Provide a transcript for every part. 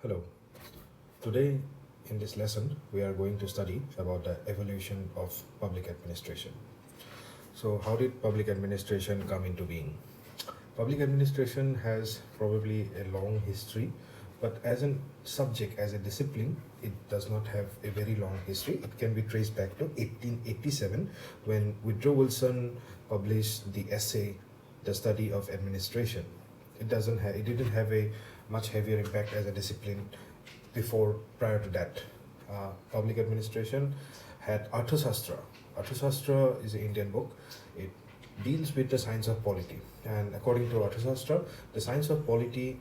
Hello. Today in this lesson we are going to study about the evolution of public administration. So how did public administration come into being? Public administration has probably a long history, but as a subject, as a discipline, it does not have a very long history. It can be traced back to 1887 when Woodrow Wilson published the essay The Study of Administration. It didn't have a much heavier impact as a discipline prior to that. Public administration had Arthashastra. Arthashastra is an Indian book. It deals with the science of polity. And according to Arthashastra, the science of polity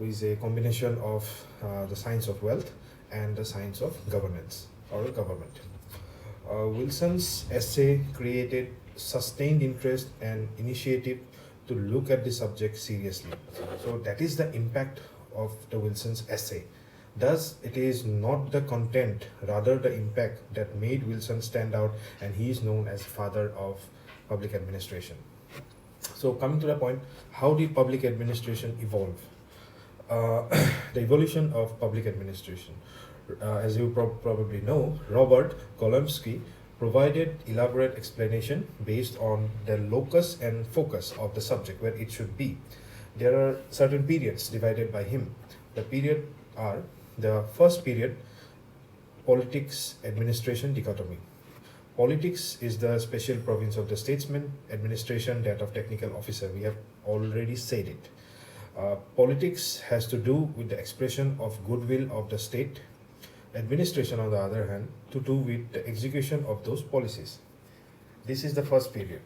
is a combination of the science of wealth and the science of governance or government. Wilson's essay created sustained interest and initiative to look at the subject seriously. So that is the impact of the Wilson's essay. Thus, it is not the content, rather the impact that made Wilson stand out, and he is known as father of public administration. So coming to the point, how did public administration evolve? Uh, the evolution of public administration. As you probably know, Robert Golomsky provided elaborate explanation based on the locus and focus of the subject where it should be. There are certain periods divided by him. The period are the first period, politics administration dichotomy. Politics is the special province of the statesman, administration that of technical officer. We have already said it. Politics has to do with the expression of goodwill of the state. Administration, on the other hand, to do with the execution of those policies. This is the first period.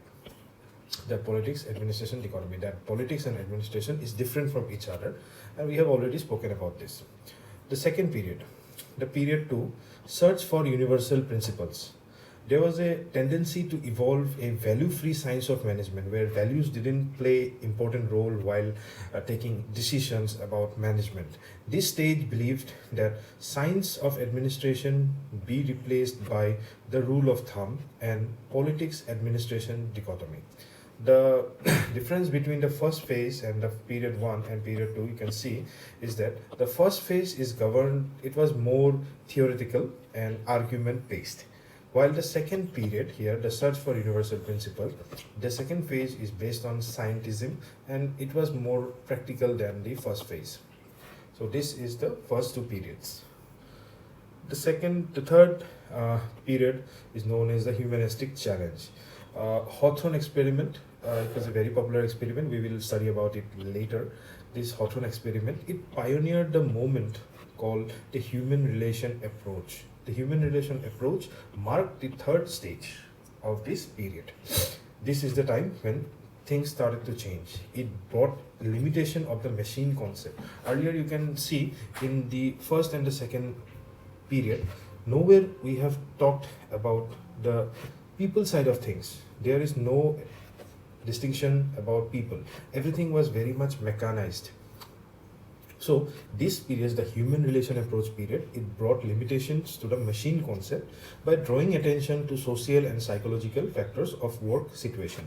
The politics administration dichotomy. That politics and administration is different from each other, and we have already spoken about this. The second period, the period two, search for universal principles. There was a tendency to evolve a value-free science of management where values didn't play important role while taking decisions about management. This stage believed that science of administration be replaced by the rule of thumb and politics administration dichotomy. The difference between the first phase and the period 1 and period 2, you can see, is that the first phase is governed, it was more theoretical and argument based, while the second period here, the search for universal principle, the second phase is based on scientism and it was more practical than the first phase. So this is the first two periods. The third period is known as the humanistic challenge. Hawthorne experiment, it was a very popular experiment. We will study about it later. This Hawthorne experiment, it pioneered the movement called the human relation approach. The human relation approach marked the third stage of this period. This is the time when things started to change. It brought limitation of the machine concept. Earlier you can see in the first and the second period, nowhere we have talked about the people side of things. There is no distinction about people. Everything was very much mechanized. So this period, the human relation approach period, it brought limitations to the machine concept by drawing attention to social and psychological factors of work situation.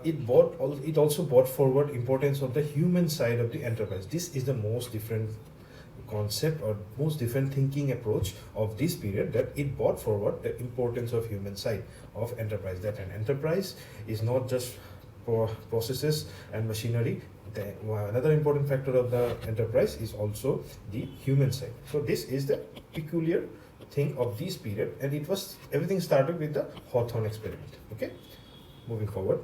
It also brought forward importance of the human side of the enterprise. This is the most different concept or most different thinking approach of this period, that it brought forward the importance of human side of enterprise, that an enterprise is not just processes and machinery. Another important factor of the enterprise is also the human side. So this is the peculiar thing of this period, and everything started with the Hawthorne experiment. Okay, moving forward,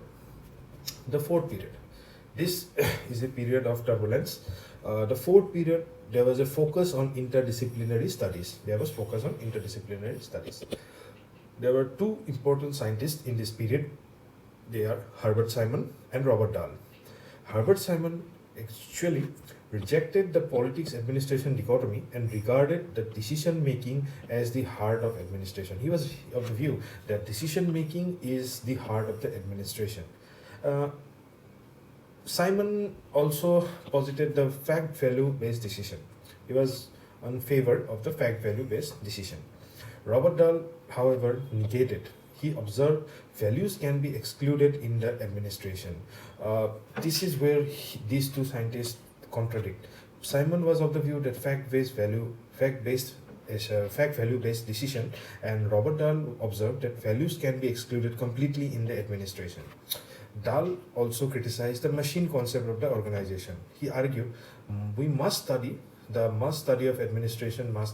the fourth period. This is a period of turbulence. The fourth period, there was a focus on interdisciplinary studies. There were two important scientists in this period. They are Herbert Simon and Robert Dahl. Herbert Simon actually rejected the politics administration dichotomy and regarded the decision making as the heart of administration. He was of the view that decision making is the heart of the administration. Simon also posited the fact value based decision. He was in favor of the fact value based decision. Robert Dahl, however, negated. He observed values can be excluded in the administration. This is where these two scientists contradict. Simon was of the view that fact-value-based decision, and Robert Dahl observed that values can be excluded completely in the administration. Dahl also criticized the machine concept of the organization. He argued we must study, the must study of administration must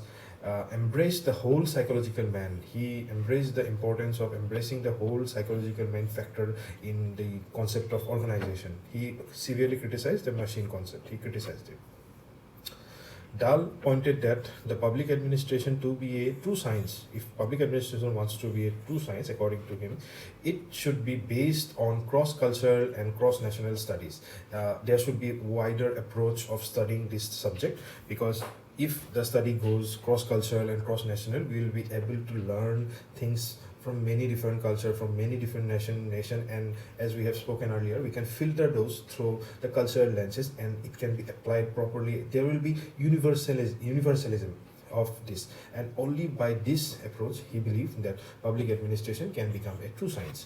embrace the whole psychological man. He embraced the importance of embracing the whole psychological man factor in the concept of organization. He severely criticized the machine concept. He criticized it. Dahl pointed that the public administration to be a true science, if public administration wants to be a true science, according to him, it should be based on cross-cultural and cross-national studies. There should be a wider approach of studying this subject, because if the study goes cross-cultural and cross-national, we will be able to learn things from many different culture, from many different nation, and as we have spoken earlier, we can filter those through the cultural lenses, and it can be applied properly. There will be universalism of this, and only by this approach he believed that public administration can become a true science.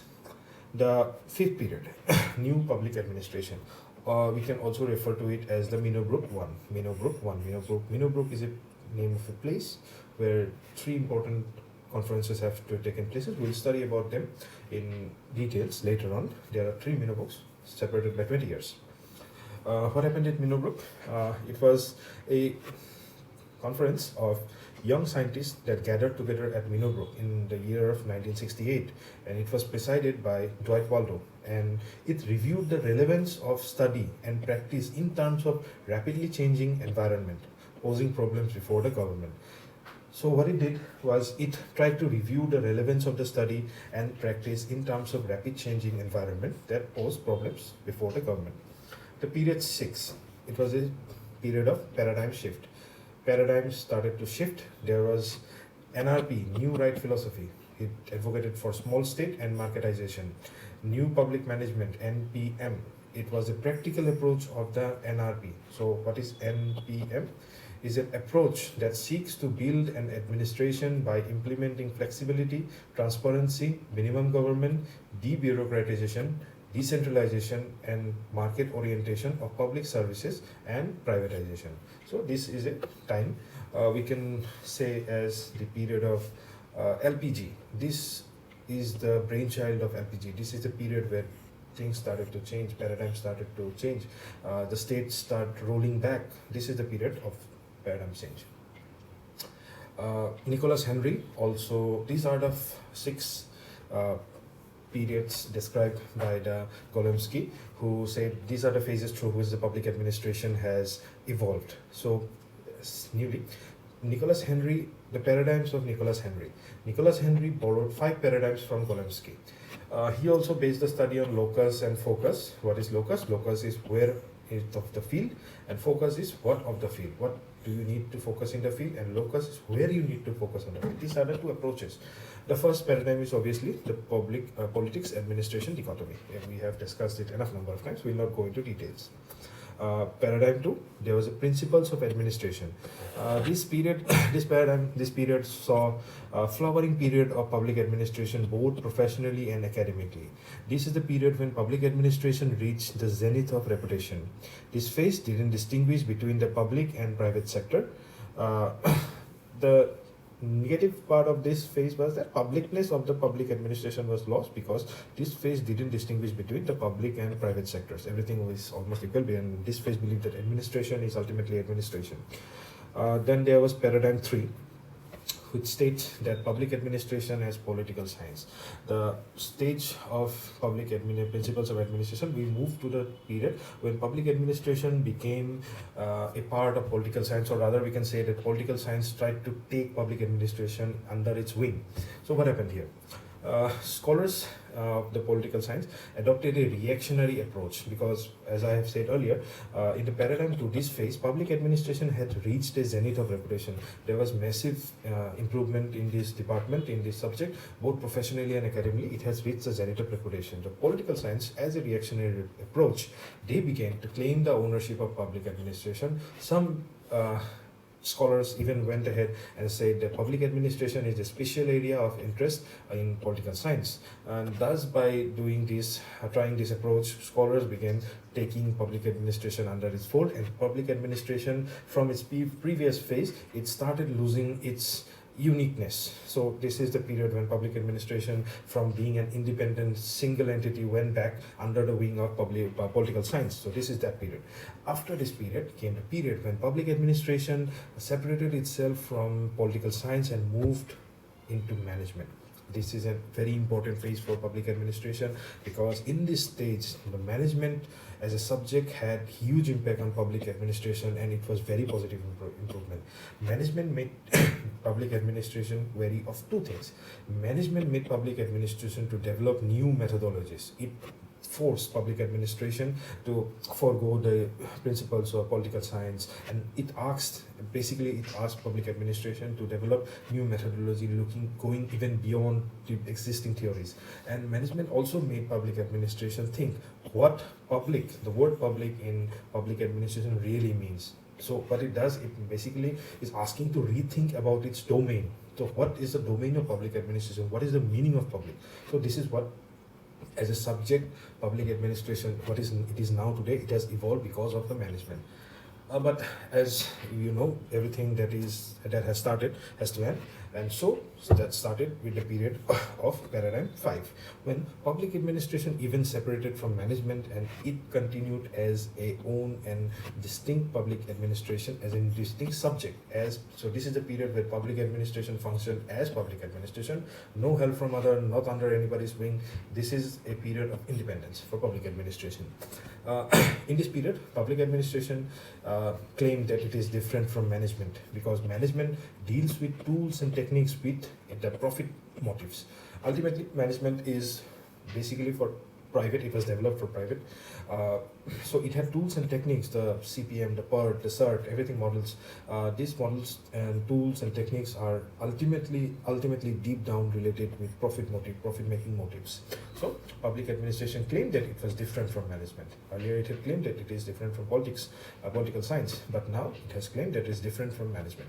The fifth period, new public administration. We can also refer to it as the Minobrook 1. Minobrook is a name of a place where three important conferences have taken places. We'll study about them in details later on. There are three Minobrooks separated by 20 years. What happened at Minobrook? It was a conference of young scientists that gathered together at Minobrook in the year of 1968, and it was presided by Dwight Waldo, and it reviewed the relevance of study and practice in terms of rapidly changing environment posing problems before the government. So what it did was it tried to review the relevance of the study and practice in terms of rapid changing environment that pose problems before the government. The period 6, it was a period of paradigm shift. Paradigms started to shift. There was NRP, New Right Philosophy. It advocated for small state and marketization. New Public Management, NPM. It was a practical approach of the NRP. So what is NPM? Is an approach that seeks to build an administration by implementing flexibility, transparency, minimum government, debureaucratization, decentralization, and market orientation of public services and privatization. So this is a time we can say as the period of LPG. This is the brainchild of LPG. This is the period where things started to change, paradigms started to change, the states start rolling back. This is the period of paradigm change. Nicholas Henry also, these are the six periods described by the Golomsky, who said these are the phases through which the public administration has evolved. So newly, Nicholas Henry, the paradigms of Nicholas Henry. Nicholas Henry borrowed 5 paradigms from Golomsky. He also based the study on locus and focus. What is locus? Locus is where is of the field, and focus is what of the field. What do you need to focus in the field, and locus is where you need to focus on the field. These are the two approaches. The first paradigm is obviously the public politics administration dichotomy, and we have discussed it enough number of times. We will not go into details. Paradigm 2, there was a principles of administration. This period saw a flowering period of public administration, both professionally and academically. This is the period when public administration reached the zenith of reputation. This phase didn't distinguish between the public and private sector. The negative part of this phase was that publicness of the public administration was lost, because this phase didn't distinguish between the public and private sectors. Everything was almost equal, and this phase believed that administration is ultimately administration. Then there was paradigm 3, which states that public administration as political science. The stage of principles of administration, we moved to the period when public administration became a part of political science, or rather we can say that political science tried to take public administration under its wing. So what happened here? Scholars of the political science adopted a reactionary approach, because as I have said earlier, in the paradigm to this phase, public administration had reached a zenith of reputation. There was massive improvement in this department, in this subject, both professionally and academically. It has reached a zenith of reputation. The political science, as a reactionary approach, they began to claim the ownership of public administration. Some scholars even went ahead and said that public administration is a special area of interest in political science. And thus, by doing this, trying this approach, scholars began taking public administration under its fold, and public administration from its previous phase, it started losing its uniqueness. So this is the period when public administration from being an independent single entity went back under the wing of political science. So this is that period. After this period came the period when public administration separated itself from political science and moved into management. This is a very important phase for public administration, because in this stage the management as a subject had huge impact on public administration, and it was very positive improvement. Management made public administration wary of two things. Management made public administration to develop new methodologies. It forced public administration to forego the principles of political science, and it asked public administration to develop new methodology, going even beyond the existing theories. And management also made public administration think what the word public in public administration really means. So what it does, it basically is asking to rethink about its domain. So what is the domain of public administration? What is the meaning of public? So this is what, as a subject, public administration, it is now today, it has evolved because of the management. But as you know, everything that has started has to end, and so that started with the period of paradigm 5, when public administration even separated from management, and it continued as a own and distinct public administration, as a distinct subject. So this is the period where public administration functioned as public administration, no help from other, not under anybody's wing. This is a period of independence for public administration. In this period, public administration claimed that it is different from management, because management deals with tools and techniques with the profit motives. Ultimately, management is basically for private. It was developed for private. So it had tools and techniques, the CPM, the PERT, the CERT, everything models. These models and tools and techniques are ultimately deep down related with profit-making motives. So public administration claimed that it was different from management. Earlier it had claimed that it is different from political science, but now it has claimed that it is different from management.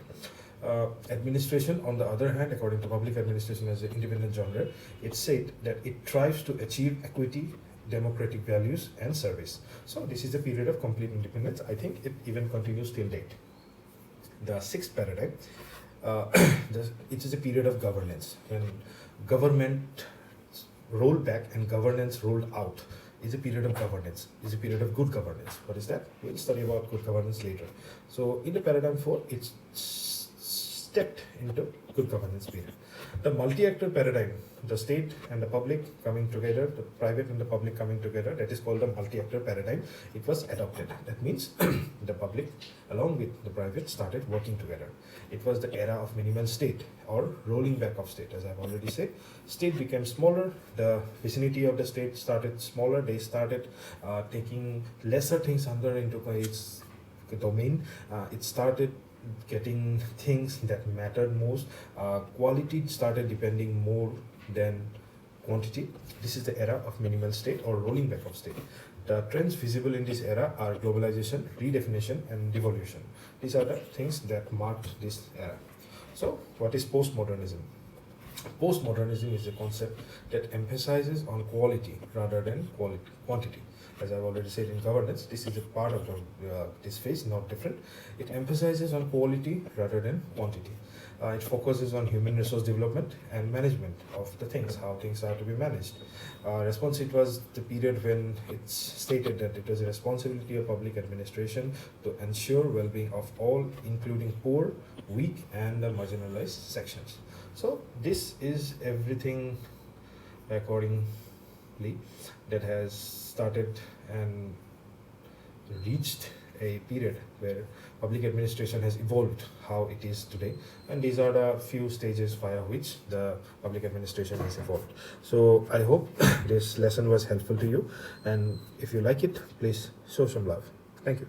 Administration, on the other hand, according to public administration as an independent genre, it said that it tries to achieve equity, democratic values, and service. So this is a period of complete independence. I think it even continues till date. The sixth paradigm, it is a period of governance, when government rolled back and governance rolled out. Is a period of governance, is a period of good governance. What is that? We'll study about good governance later. So in the paradigm 4, it's stepped into good governance period. The multi-actor paradigm, the state and the public coming together, the private and the public coming together, that is called the multi-actor paradigm. It was adopted. That means the public along with the private started working together. It was the era of minimal state, or rolling back of state. As I've already said, state became smaller, the vicinity of the state started smaller, they started taking lesser things under into its domain. It started getting things that mattered most. Quality started depending more than quantity. This is the era of minimal state, or rolling back of state. The trends visible in this era are globalization, redefinition, and devolution. These are the things that marked this era. So what is postmodernism? Postmodernism is a concept that emphasizes on quality rather than quantity. As I've already said, in governance, this is a part of this phase, not different. It emphasizes on quality rather than quantity. It focuses on human resource development and management of the things, how things are to be managed. It was the period when it's stated that it was a responsibility of public administration to ensure well-being of all, including poor, weak, and the marginalized sections. So this is everything accordingly that has started and reached a period where public administration has evolved how it is today, and these are the few stages via which the public administration has evolved. So I hope this lesson was helpful to you, and if you like it, please show some love. Thank you.